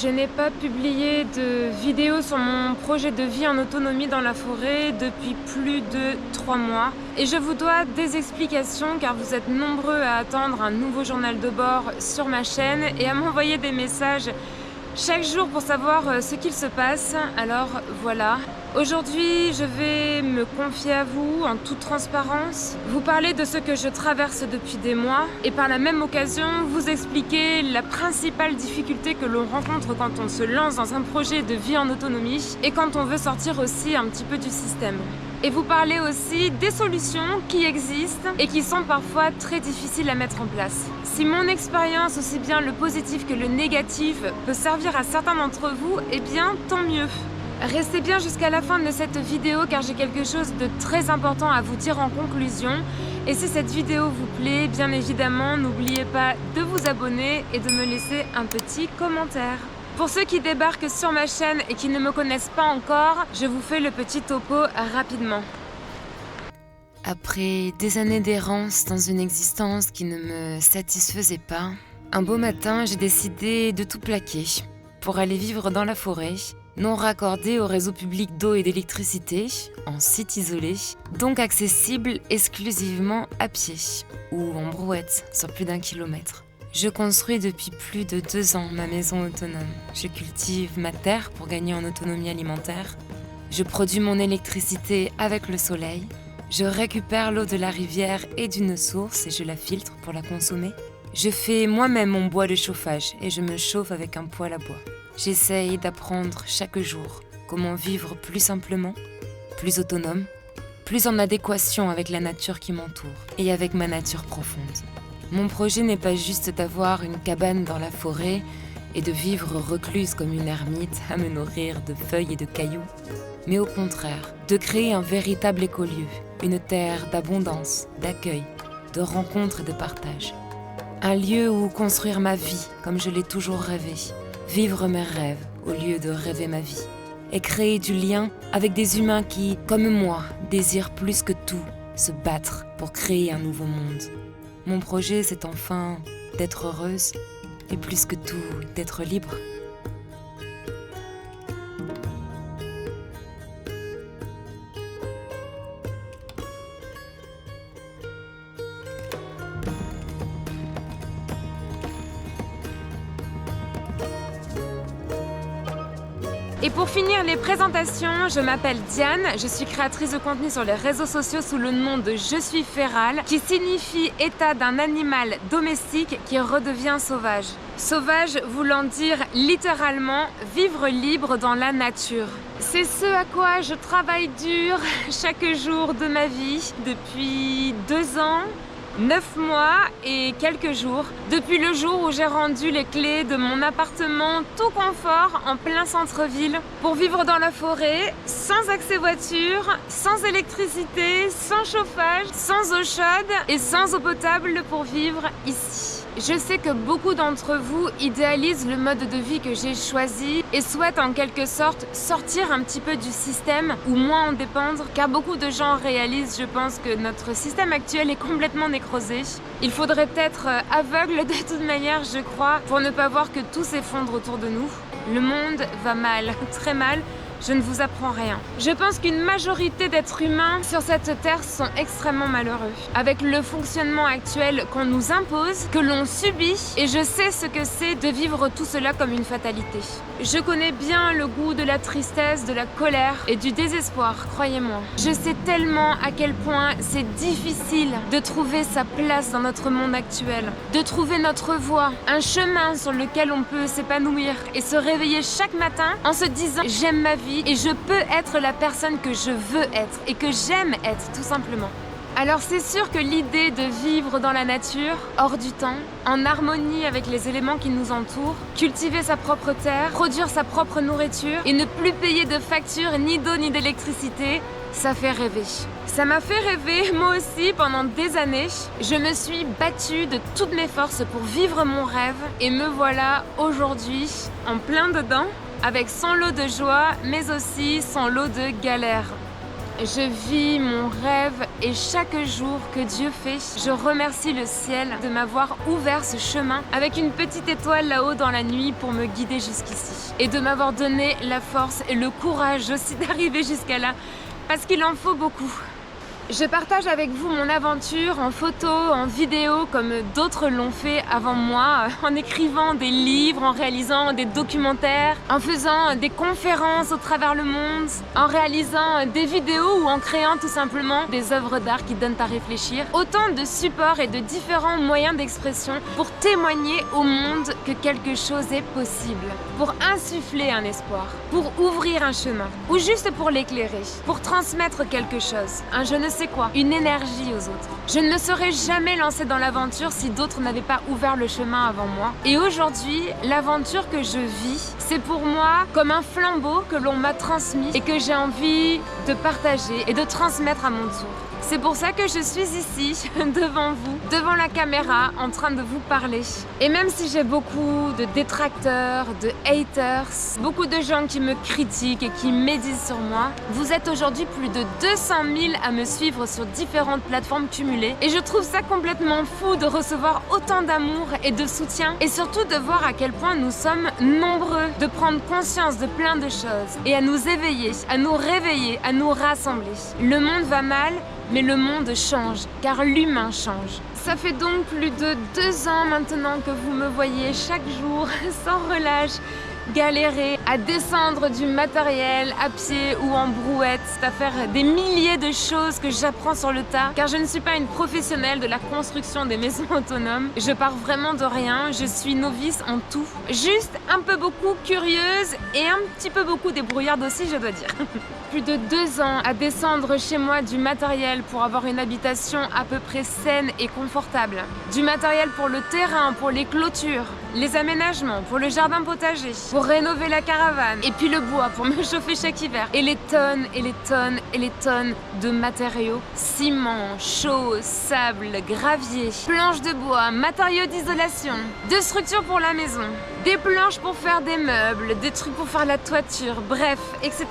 Je n'ai pas publié de vidéo sur mon projet de vie en autonomie dans la forêt depuis plus de 3 mois. Et je vous dois des explications car vous êtes nombreux à attendre un nouveau journal de bord sur ma chaîne et à m'envoyer des messages chaque jour pour savoir ce qu'il se passe. Alors voilà. Aujourd'hui, je vais me confier à vous en toute transparence, vous parler de ce que je traverse depuis des mois et par la même occasion vous expliquer la principale difficulté que l'on rencontre quand on se lance dans un projet de vie en autonomie et quand on veut sortir aussi un petit peu du système. Et vous parler aussi des solutions qui existent et qui sont parfois très difficiles à mettre en place. Si mon expérience, aussi bien le positif que le négatif, peut servir à certains d'entre vous, eh bien tant mieux. Restez bien jusqu'à la fin de cette vidéo car j'ai quelque chose de très important à vous dire en conclusion. Et si cette vidéo vous plaît, bien évidemment, n'oubliez pas de vous abonner et de me laisser un petit commentaire. Pour ceux qui débarquent sur ma chaîne et qui ne me connaissent pas encore, je vous fais le petit topo rapidement. Après des années d'errance dans une existence qui ne me satisfaisait pas, un beau matin, j'ai décidé de tout plaquer pour aller vivre dans la forêt, non raccordé au réseau public d'eau et d'électricité, en site isolé, donc accessible exclusivement à pied ou en brouette sur plus d'1 kilomètre. Je construis depuis plus de 2 ans ma maison autonome. Je cultive ma terre pour gagner en autonomie alimentaire. Je produis mon électricité avec le soleil. Je récupère l'eau de la rivière et d'une source et je la filtre pour la consommer. Je fais moi-même mon bois de chauffage et je me chauffe avec un poêle à bois. J'essaye d'apprendre chaque jour comment vivre plus simplement, plus autonome, plus en adéquation avec la nature qui m'entoure et avec ma nature profonde. Mon projet n'est pas juste d'avoir une cabane dans la forêt et de vivre recluse comme une ermite à me nourrir de feuilles et de cailloux, mais au contraire, de créer un véritable écolieu, une terre d'abondance, d'accueil, de rencontres et de partage. Un lieu où construire ma vie comme je l'ai toujours rêvé, vivre mes rêves au lieu de rêver ma vie, et créer du lien avec des humains qui, comme moi, désirent plus que tout se battre pour créer un nouveau monde. Mon projet, c'est enfin d'être heureuse et plus que tout, d'être libre. Et pour finir les présentations, je m'appelle Diane, je suis créatrice de contenu sur les réseaux sociaux sous le nom de Je suis féral, qui signifie état d'un animal domestique qui redevient sauvage. Sauvage voulant dire littéralement vivre libre dans la nature. C'est ce à quoi je travaille dur chaque jour de ma vie depuis 2 ans. 9 mois et quelques jours, depuis le jour où j'ai rendu les clés de mon appartement tout confort en plein centre-ville pour vivre dans la forêt, sans accès voiture, sans électricité, sans chauffage, sans eau chaude et sans eau potable pour vivre ici. Je sais que beaucoup d'entre vous idéalisent le mode de vie que j'ai choisi et souhaitent en quelque sorte sortir un petit peu du système ou moins en dépendre, car beaucoup de gens réalisent, je pense, que notre système actuel est complètement nécrosé. Il faudrait être aveugle de toute manière, je crois, pour ne pas voir que tout s'effondre autour de nous. Le monde va mal, très mal. Je ne vous apprends rien. Je pense qu'une majorité d'êtres humains sur cette terre sont extrêmement malheureux, avec le fonctionnement actuel qu'on nous impose, que l'on subit, et je sais ce que c'est de vivre tout cela comme une fatalité. Je connais bien le goût de la tristesse, de la colère et du désespoir, croyez-moi. Je sais tellement à quel point c'est difficile de trouver sa place dans notre monde actuel, de trouver notre voie, un chemin sur lequel on peut s'épanouir et se réveiller chaque matin en se disant « j'aime ma vie ». Et je peux être la personne que je veux être et que j'aime être, tout simplement. Alors c'est sûr que l'idée de vivre dans la nature, hors du temps, en harmonie avec les éléments qui nous entourent, cultiver sa propre terre, produire sa propre nourriture et ne plus payer de factures ni d'eau ni d'électricité, ça fait rêver. Ça m'a fait rêver, moi aussi, pendant des années. Je me suis battue de toutes mes forces pour vivre mon rêve et me voilà aujourd'hui en plein dedans, avec son lot de joie, mais aussi son lot de galères. Je vis mon rêve et chaque jour que Dieu fait, je remercie le ciel de m'avoir ouvert ce chemin avec une petite étoile là-haut dans la nuit pour me guider jusqu'ici. Et de m'avoir donné la force et le courage aussi d'arriver jusqu'à là, parce qu'il en faut beaucoup. Je partage avec vous mon aventure en photo, en vidéo, comme d'autres l'ont fait avant moi, en écrivant des livres, en réalisant des documentaires, en faisant des conférences au travers le monde, en réalisant des vidéos ou en créant tout simplement des œuvres d'art qui donnent à réfléchir. Autant de supports et de différents moyens d'expression pour témoigner au monde que quelque chose est possible, pour insuffler un espoir, pour ouvrir un chemin, ou juste pour l'éclairer, pour transmettre quelque chose, un je ne sais quoi, une énergie aux autres. Je ne me serais jamais lancée dans l'aventure si d'autres n'avaient pas ouvert le chemin avant moi. Et aujourd'hui, l'aventure que je vis, c'est pour moi comme un flambeau que l'on m'a transmis et que j'ai envie de partager et de transmettre à mon tour. C'est pour ça que je suis ici, devant vous, devant la caméra, en train de vous parler. Et même si j'ai beaucoup de détracteurs, de haters, beaucoup de gens qui me critiquent et qui médisent sur moi, vous êtes aujourd'hui plus de 200 000 à me suivre sur différentes plateformes cumulées. Et je trouve ça complètement fou de recevoir autant d'amour et de soutien. Et surtout de voir à quel point nous sommes nombreux, de prendre conscience de plein de choses. Et à nous éveiller, à nous réveiller, à nous rassembler. Le monde va mal, mais le monde change, car l'humain change. Ça fait donc plus de 2 ans maintenant que vous me voyez chaque jour, sans relâche, galérer à descendre du matériel à pied ou en brouette, à faire des milliers de choses que j'apprends sur le tas, car je ne suis pas une professionnelle de la construction des maisons autonomes. Je pars vraiment de rien, je suis novice en tout. Juste un peu beaucoup curieuse et un petit peu beaucoup débrouillarde aussi, je dois dire. Plus de 2 ans à descendre chez moi du matériel pour avoir une habitation à peu près saine et confortable. Du matériel pour le terrain, pour les clôtures, les aménagements, pour le jardin potager, pour rénover la caravane, et puis le bois pour me chauffer chaque hiver. Et les tonnes et les tonnes et les tonnes de matériaux, ciment, chaux, sable, gravier, planches de bois, matériaux d'isolation, de structures pour la maison, des planches pour faire des meubles, des trucs pour faire la toiture, bref, etc,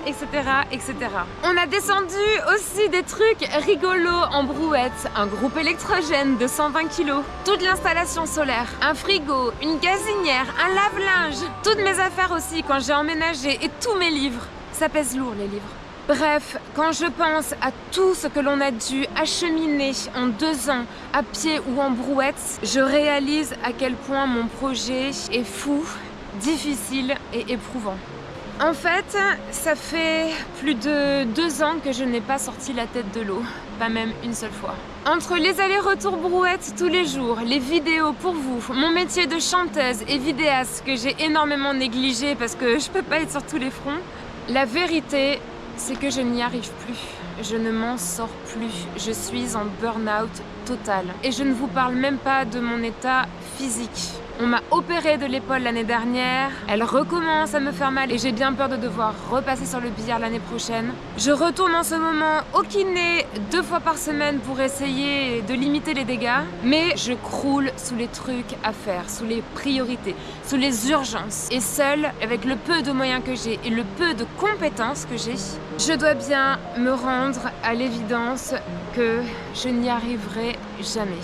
etc, etc. On a descendu aussi des trucs rigolos en brouette, un groupe électrogène de 120 kg, toute l'installation solaire, un frigo, une gazinière, un lave-linge, toutes mes affaires aussi quand j'ai emménagé et tous mes livres. Ça pèse lourd les livres. Bref, quand je pense à tout ce que l'on a dû acheminer en 2 ans, à pied ou en brouette, je réalise à quel point mon projet est fou, difficile et éprouvant. En fait, ça fait plus de 2 ans que je n'ai pas sorti la tête de l'eau, pas même une seule fois. Entre les allers-retours brouettes tous les jours, les vidéos pour vous, mon métier de chanteuse et vidéaste que j'ai énormément négligé parce que je peux pas être sur tous les fronts, la vérité, c'est que je n'y arrive plus. Je ne m'en sors plus. Je suis en burn-out total. Et je ne vous parle même pas de mon état physique. On m'a opéré de l'épaule l'année dernière, elle recommence à me faire mal et j'ai bien peur de devoir repasser sur le billard l'année prochaine. Je retourne en ce moment au kiné 2 fois par semaine pour essayer de limiter les dégâts, mais je croule sous les trucs à faire, sous les priorités, sous les urgences. Et seule, avec le peu de moyens que j'ai et le peu de compétences que j'ai, je dois bien me rendre à l'évidence que je n'y arriverai jamais.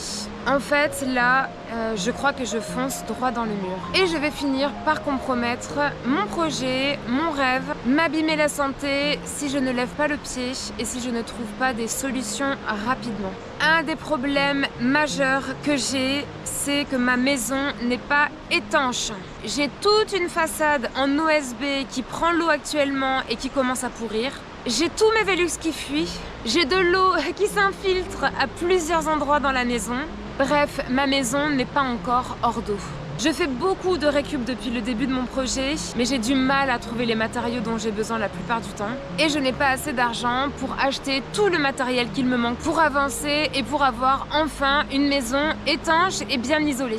En fait, là, je crois que je fonce droit dans le mur. Et je vais finir par compromettre mon projet, mon rêve, m'abîmer la santé si je ne lève pas le pied et si je ne trouve pas des solutions rapidement. Un des problèmes majeurs que j'ai, c'est que ma maison n'est pas étanche. J'ai toute une façade en OSB qui prend l'eau actuellement et qui commence à pourrir. J'ai tous mes Velux qui fuient. J'ai de l'eau qui s'infiltre à plusieurs endroits dans la maison. Bref, ma maison n'est pas encore hors d'eau. Je fais beaucoup de récup depuis le début de mon projet, mais j'ai du mal à trouver les matériaux dont j'ai besoin la plupart du temps. Et je n'ai pas assez d'argent pour acheter tout le matériel qu'il me manque pour avancer et pour avoir enfin une maison étanche et bien isolée.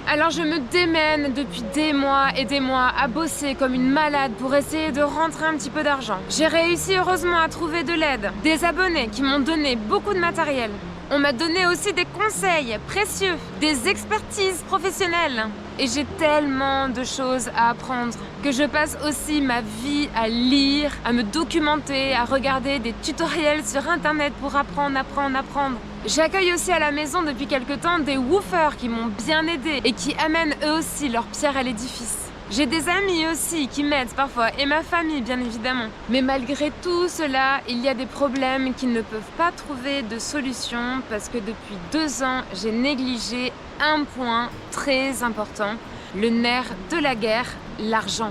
Alors je me démène depuis des mois et des mois à bosser comme une malade pour essayer de rentrer un petit peu d'argent. J'ai réussi heureusement à trouver de l'aide, des abonnés qui m'ont donné beaucoup de matériel. On m'a donné aussi des conseils précieux, des expertises professionnelles. Et j'ai tellement de choses à apprendre que je passe aussi ma vie à lire, à me documenter, à regarder des tutoriels sur internet pour apprendre. J'accueille aussi à la maison depuis quelques temps des woofers qui m'ont bien aidé et qui amènent eux aussi leur pierre à l'édifice. J'ai des amis aussi qui m'aident parfois et ma famille bien évidemment. Mais malgré tout cela, il y a des problèmes qui ne peuvent pas trouver de solution parce que depuis 2 ans, j'ai négligé un point très important, le nerf de la guerre, l'argent.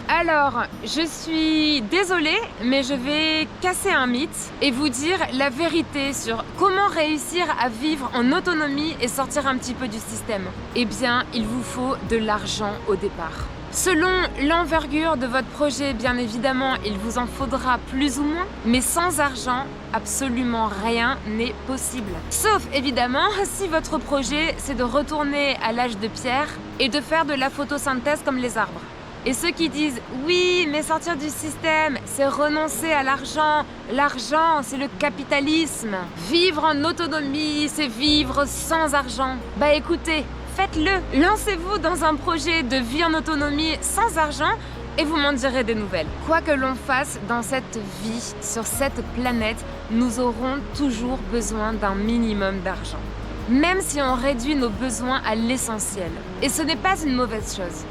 Alors, je suis désolée, mais je vais casser un mythe et vous dire la vérité sur comment réussir à vivre en autonomie et sortir un petit peu du système. Eh bien, il vous faut de l'argent au départ. Selon l'envergure de votre projet, bien évidemment, il vous en faudra plus ou moins, mais sans argent, absolument rien n'est possible. Sauf évidemment si votre projet, c'est de retourner à l'âge de pierre et de faire de la photosynthèse comme les arbres. Et ceux qui disent « Oui, mais sortir du système, c'est renoncer à l'argent. L'argent, c'est le capitalisme. Vivre en autonomie, c'est vivre sans argent. » Bah écoutez, faites-le. Lancez-vous dans un projet de vie en autonomie sans argent et vous m'en direz des nouvelles. Quoi que l'on fasse dans cette vie, sur cette planète, nous aurons toujours besoin d'un minimum d'argent. Même si on réduit nos besoins à l'essentiel. Et ce n'est pas une mauvaise chose.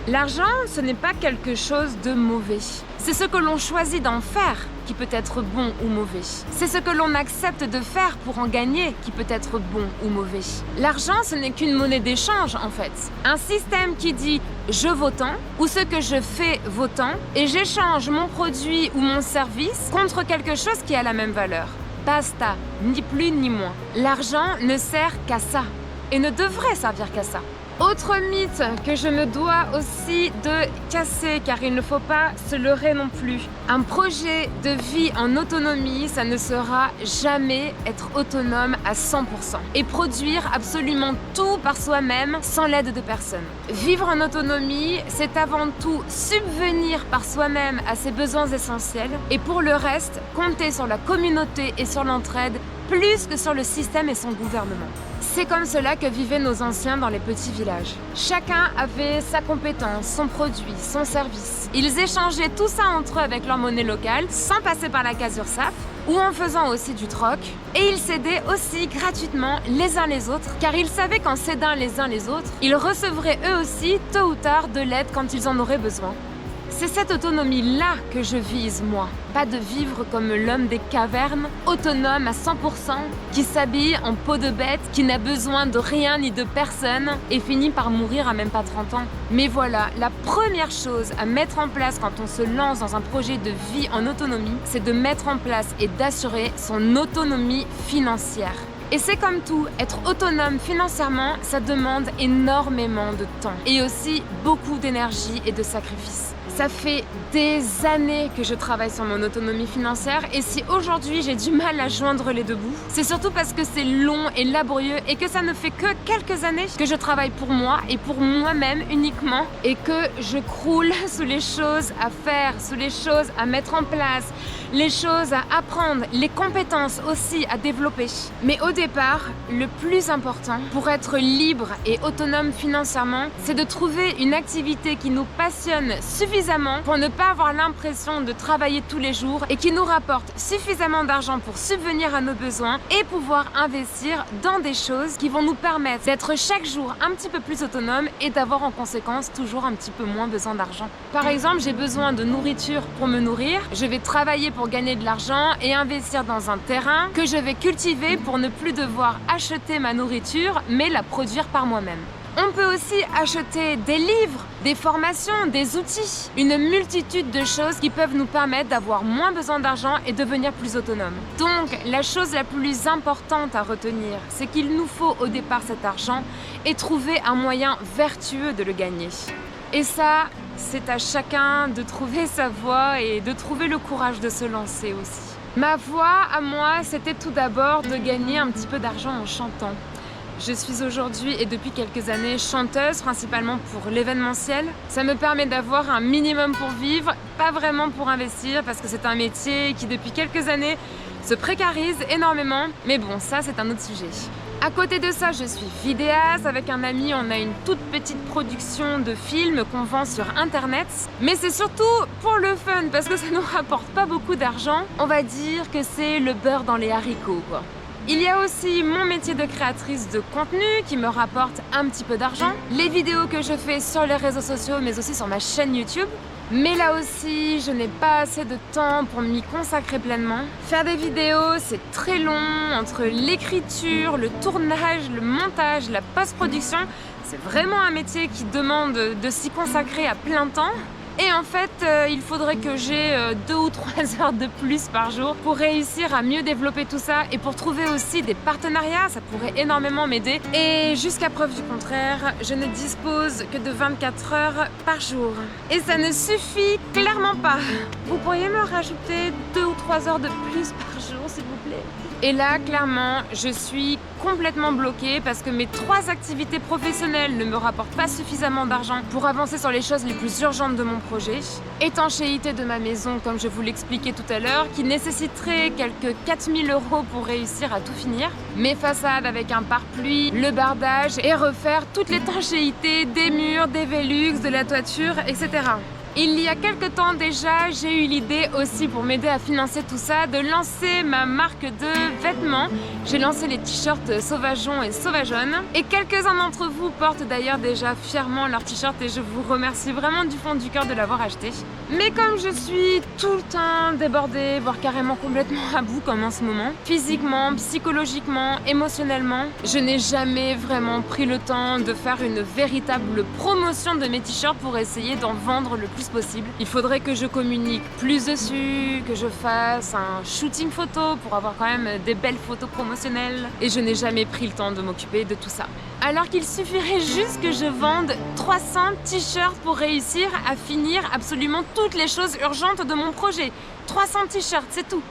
L'argent, ce n'est pas quelque chose de mauvais. C'est ce que l'on choisit d'en faire qui peut être bon ou mauvais. C'est ce que l'on accepte de faire pour en gagner qui peut être bon ou mauvais. L'argent, ce n'est qu'une monnaie d'échange en fait. Un système qui dit « je vaux tant » ou « ce que je fais vaut tant » et j'échange mon produit ou mon service contre quelque chose qui a la même valeur. Basta, ni plus ni moins. L'argent ne sert qu'à ça et ne devrait servir qu'à ça. Autre mythe que je me dois aussi de casser, car il ne faut pas se leurrer non plus. Un projet de vie en autonomie, ça ne sera jamais être autonome à 100% et produire absolument tout par soi-même sans l'aide de personne. Vivre en autonomie, c'est avant tout subvenir par soi-même à ses besoins essentiels et pour le reste, compter sur la communauté et sur l'entraide plus que sur le système et son gouvernement. C'est comme cela que vivaient nos anciens dans les petits villages. Chacun avait sa compétence, son produit, son service. Ils échangeaient tout ça entre eux avec leur monnaie locale, sans passer par la case URSSAF, ou en faisant aussi du troc. Et ils s'aidaient aussi gratuitement les uns les autres, car ils savaient qu'en s'aidant les uns les autres, ils recevraient eux aussi, tôt ou tard, de l'aide quand ils en auraient besoin. C'est cette autonomie-là que je vise, moi. Pas de vivre comme l'homme des cavernes, autonome à 100%, qui s'habille en peau de bête, qui n'a besoin de rien ni de personne et finit par mourir à même pas 30 ans. Mais voilà, la première chose à mettre en place quand on se lance dans un projet de vie en autonomie, c'est de mettre en place et d'assurer son autonomie financière. Et c'est comme tout, être autonome financièrement, ça demande énormément de temps et aussi beaucoup d'énergie et de sacrifices. Ça fait des années que je travaille sur mon autonomie financière et si aujourd'hui j'ai du mal à joindre les deux bouts, c'est surtout parce que c'est long et laborieux et que ça ne fait que quelques années que je travaille pour moi et pour moi-même uniquement et que je croule sous les choses à faire, sous les choses à mettre en place, les choses à apprendre, les compétences aussi à développer. Mais au départ, le plus important pour être libre et autonome financièrement, c'est de trouver une activité qui nous passionne suffisamment pour ne pas avoir l'impression de travailler tous les jours et qui nous rapporte suffisamment d'argent pour subvenir à nos besoins et pouvoir investir dans des choses qui vont nous permettre d'être chaque jour un petit peu plus autonome et d'avoir en conséquence toujours un petit peu moins besoin d'argent. Par exemple, j'ai besoin de nourriture pour me nourrir, je vais travailler pour gagner de l'argent et investir dans un terrain que je vais cultiver pour ne plus devoir acheter ma nourriture mais la produire par moi-même. On peut aussi acheter des livres, des formations, des outils, une multitude de choses qui peuvent nous permettre d'avoir moins besoin d'argent et devenir plus autonome. Donc, la chose la plus importante à retenir, c'est qu'il nous faut au départ cet argent et trouver un moyen vertueux de le gagner. Et ça, c'est à chacun de trouver sa voie et de trouver le courage de se lancer aussi. Ma voie à moi, c'était tout d'abord de gagner un petit peu d'argent en chantant. Je suis aujourd'hui et depuis quelques années chanteuse, principalement pour l'événementiel. Ça me permet d'avoir un minimum pour vivre, pas vraiment pour investir parce que c'est un métier qui depuis quelques années se précarise énormément. Mais bon, ça c'est un autre sujet. À côté de ça, je suis vidéaste. Avec un ami, on a une toute petite production de films qu'on vend sur internet. Mais c'est surtout pour le fun, parce que ça nous rapporte pas beaucoup d'argent. On va dire que c'est le beurre dans les haricots, quoi. Il y a aussi mon métier de créatrice de contenu qui me rapporte un petit peu d'argent. Les vidéos que je fais sur les réseaux sociaux, mais aussi sur ma chaîne YouTube. Mais là aussi, je n'ai pas assez de temps pour m'y consacrer pleinement. Faire des vidéos, c'est très long, entre l'écriture, le tournage, le montage, la post-production. C'est vraiment un métier qui demande de s'y consacrer à plein temps. Et en fait, il faudrait que j'ai 2 ou 3 heures de plus par jour pour réussir à mieux développer tout ça et pour trouver aussi des partenariats, ça pourrait énormément m'aider. Et jusqu'à preuve du contraire, je ne dispose que de 24 heures par jour. Et ça ne suffit clairement pas. Vous pourriez me rajouter 2 ou 3 heures de plus par jour, s'il vous plaît? Et là, clairement, je suis complètement bloquée parce que mes 3 activités professionnelles ne me rapportent pas suffisamment d'argent pour avancer sur les choses les plus urgentes de mon projet. Étanchéité de ma maison, comme je vous l'expliquais tout à l'heure, qui nécessiterait quelques 4 000 € pour réussir à tout finir. Mes façades avec un pare-pluie, le bardage et refaire toute l'étanchéité des murs, des Velux, de la toiture, etc. Il y a quelques temps déjà, j'ai eu l'idée aussi pour m'aider à financer tout ça de lancer ma marque de vêtements. J'ai lancé les t-shirts Sauvageon et Sauvageonne et quelques-uns d'entre vous portent d'ailleurs déjà fièrement leurs t-shirts et je vous remercie vraiment du fond du cœur de l'avoir acheté. Mais comme je suis tout le temps débordée, voire carrément complètement à bout comme en ce moment, physiquement, psychologiquement, émotionnellement, je n'ai jamais vraiment pris le temps de faire une véritable promotion de mes t-shirts pour essayer d'en vendre le plus possible. Il faudrait que je communique plus dessus, que je fasse un shooting photo pour avoir quand même des belles photos promotionnelles et je n'ai jamais pris le temps de m'occuper de tout ça. Alors qu'il suffirait juste que je vende 300 t-shirts pour réussir à finir absolument toutes les choses urgentes de mon projet. 300 t-shirts, c'est tout.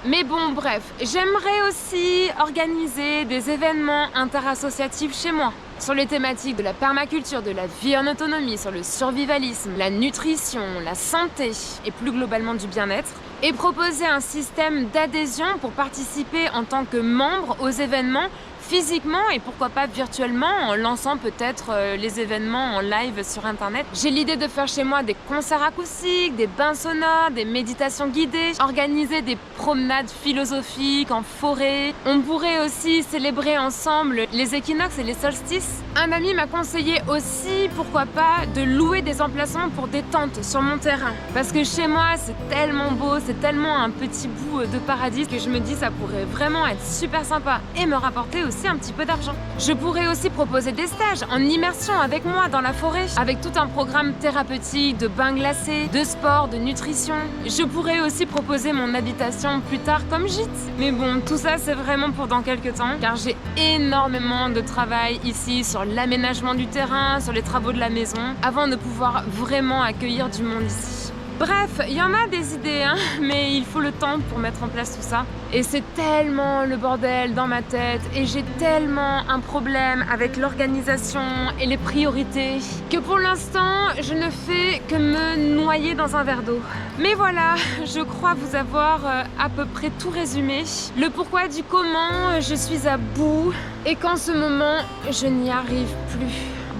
Mais bon, bref, j'aimerais aussi organiser des événements interassociatifs chez moi sur les thématiques de la permaculture, de la vie en autonomie, sur le survivalisme, la nutrition, la santé et plus globalement du bien-être, et proposer un système d'adhésion pour participer en tant que membre aux événements physiquement et pourquoi pas virtuellement en lançant peut-être les événements en live sur internet. J'ai l'idée de faire chez moi des concerts acoustiques, des bains sonores, des méditations guidées, organiser des promenades philosophiques en forêt. On pourrait aussi célébrer ensemble les équinoxes et les solstices. Un ami m'a conseillé aussi, pourquoi pas, de louer des emplacements pour des tentes sur mon terrain. Parce que chez moi, c'est tellement beau, c'est tellement un petit bout de paradis que je me dis ça pourrait vraiment être super sympa et me rapporter aussi un petit peu d'argent. Je pourrais aussi proposer des stages en immersion avec moi dans la forêt, avec tout un programme thérapeutique de bains glacés, de sport, de nutrition. Je pourrais aussi proposer mon habitation plus tard comme gîte. Mais bon, tout ça c'est vraiment pour dans quelques temps, car j'ai énormément de travail ici sur l'aménagement du terrain, sur les travaux de la maison, avant de pouvoir vraiment accueillir du monde ici. Bref, il y en a des idées, hein, mais il faut le temps pour mettre en place tout ça. Et c'est tellement le bordel dans ma tête et j'ai tellement un problème avec l'organisation et les priorités que pour l'instant, je ne fais que me noyer dans un verre d'eau. Mais voilà, je crois vous avoir à peu près tout résumé. Le pourquoi du comment, je suis à bout et qu'en ce moment, je n'y arrive plus.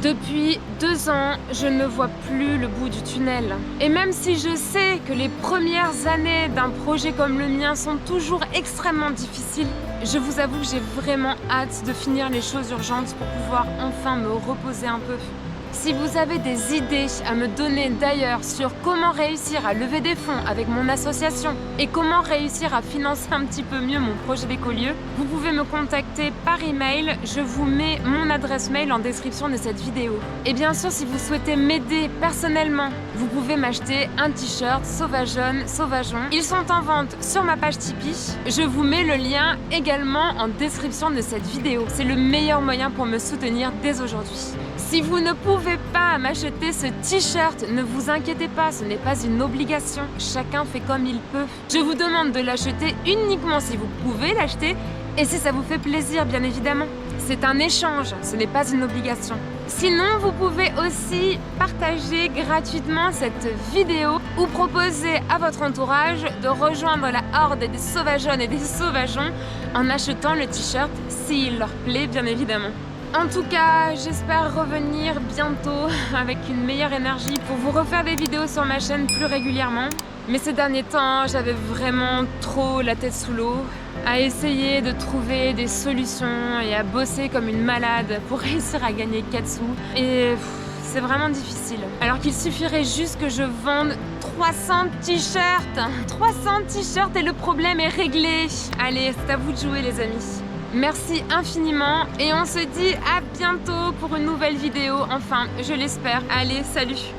Depuis 2 ans, je ne vois plus le bout du tunnel. Et même si je sais que les premières années d'un projet comme le mien sont toujours extrêmement difficiles, je vous avoue que j'ai vraiment hâte de finir les choses urgentes pour pouvoir enfin me reposer un peu. Si vous avez des idées à me donner d'ailleurs sur comment réussir à lever des fonds avec mon association et comment réussir à financer un petit peu mieux mon projet d'écolieu, vous pouvez me contacter par email. Je vous mets mon adresse mail en description de cette vidéo. Et bien sûr, si vous souhaitez m'aider personnellement, vous pouvez m'acheter un t-shirt Sauvageonne, Sauvageon. Ils sont en vente sur ma page Tipeee. Je vous mets le lien également en description de cette vidéo. C'est le meilleur moyen pour me soutenir dès aujourd'hui. Si vous ne pouvez pas m'acheter ce t-shirt, ne vous inquiétez pas, ce n'est pas une obligation. Chacun fait comme il peut. Je vous demande de l'acheter uniquement si vous pouvez l'acheter et si ça vous fait plaisir, bien évidemment. C'est un échange, ce n'est pas une obligation. Sinon, vous pouvez aussi partager gratuitement cette vidéo ou proposer à votre entourage de rejoindre la horde des sauvageonnes et des sauvageons en achetant le t-shirt s'il leur plaît, bien évidemment. En tout cas, j'espère revenir bientôt avec une meilleure énergie pour vous refaire des vidéos sur ma chaîne plus régulièrement. Mais ces derniers temps, j'avais vraiment trop la tête sous l'eau à essayer de trouver des solutions et à bosser comme une malade pour réussir à gagner 4 sous. Et c'est vraiment difficile. Alors qu'il suffirait juste que je vende 300 t-shirts. 300 t-shirts et le problème est réglé. Allez, c'est à vous de jouer les amis. Merci infiniment et on se dit à bientôt pour une nouvelle vidéo. Enfin, je l'espère. Allez, salut!